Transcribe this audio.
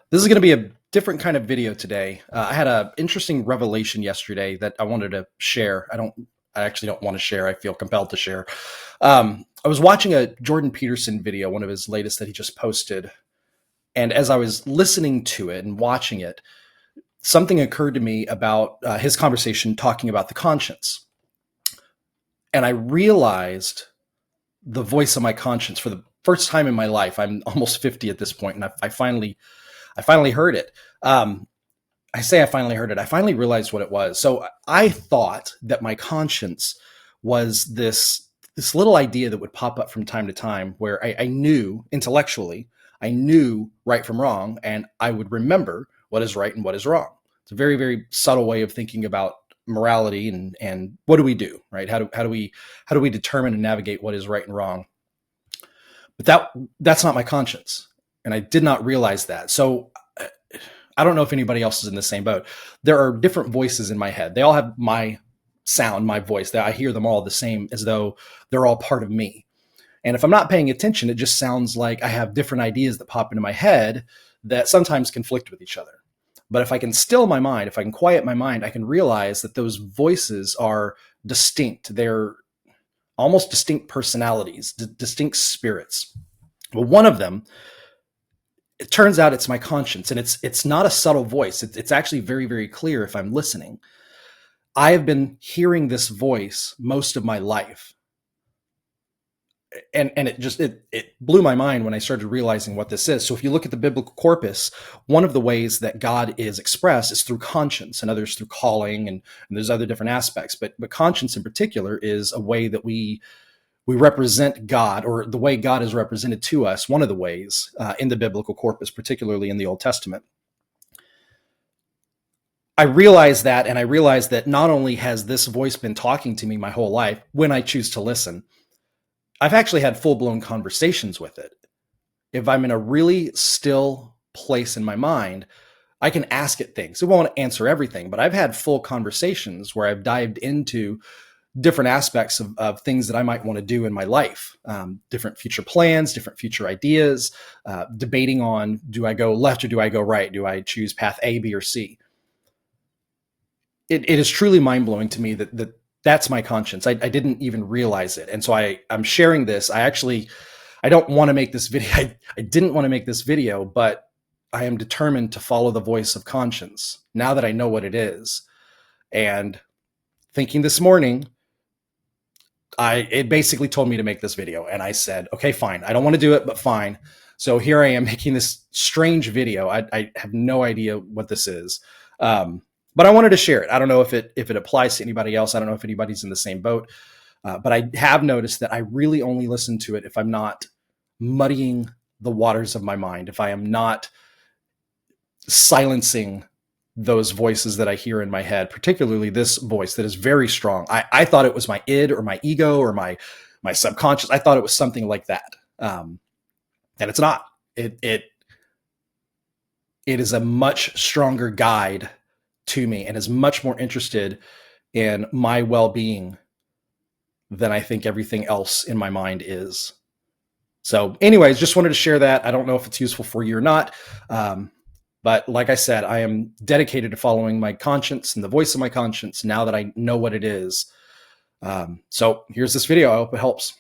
This is going to be a different kind of video today. I had an interesting revelation yesterday that I wanted to share. I actually don't want to share. I feel compelled to share. I was watching a Jordan Peterson video, one of his latest that he just posted. And as I was listening to it and watching it, something occurred to me about his conversation talking about the conscience. And I realized the voice of my conscience for the first time in my life. I'm almost 50 at this point, and I finally heard it. I say I finally heard it. I finally realized what it was. So I thought that my conscience was this little idea that would pop up from time to time, where I knew intellectually, I knew right from wrong, and I would remember what is right and what is wrong. It's a very, very subtle way of thinking about morality and what do we do, right? How do we determine and navigate what is right and wrong? But that's not my conscience, and I did not realize that. So I don't know if anybody else is in the same boat. There are different voices in my head. They all have my sound, my voice. That I hear them all the same, as though they're all part of me. And if I'm not paying attention, it just sounds like I have different ideas that pop into my head that sometimes conflict with each other. But if I can still my mind, if I can quiet my mind, I can realize that those voices are distinct. They're almost distinct personalities, distinct spirits. Well, one of them, it turns out it's my conscience, and it's not a subtle voice. It's actually very, very clear if I'm listening. I have been hearing this voice most of my life. And it blew my mind when I started realizing what this is. So if you look at the biblical corpus, one of the ways that God is expressed is through conscience, and others through calling, and there's other different aspects. But conscience in particular is a way that we represent God, or the way God is represented to us, one of the ways in the biblical corpus, particularly in the Old Testament. I realized that, and I realized that not only has this voice been talking to me my whole life when I choose to listen, I've actually had full-blown conversations with it. If I'm in a really still place in my mind, I can ask it things. It won't answer everything, but I've had full conversations where I've dived into different aspects of things that I might want to do in my life, different future plans, different future ideas, debating on, do I go left or do I go right? Do I choose path A, B, or C? It is truly mind-blowing to me that's my conscience. I didn't even realize it. And so I'm sharing this. I don't want to make this video. I didn't want to make this video, but I am determined to follow the voice of conscience now that I know what it is. And thinking this morning, it basically told me to make this video. And I said, okay, fine. I don't want to do it, but fine. So here I am making this strange video. I have no idea what this is. But I wanted to share it. I don't know if it applies to anybody else. I don't know if anybody's in the same boat. But I have noticed that I really only listen to it if I'm not muddying the waters of my mind, if I am not silencing those voices that I hear in my head, particularly this voice that is very strong. I thought it was my id or my ego or my subconscious. I thought it was something like that. And it's not. It is a much stronger guide to me and is much more interested in my well-being than I think everything else in my mind is. So anyways, just wanted to share that. I don't know if it's useful for you or not. But like I said, I am dedicated to following my conscience and the voice of my conscience now that I know what it is. So here's this video. I hope it helps.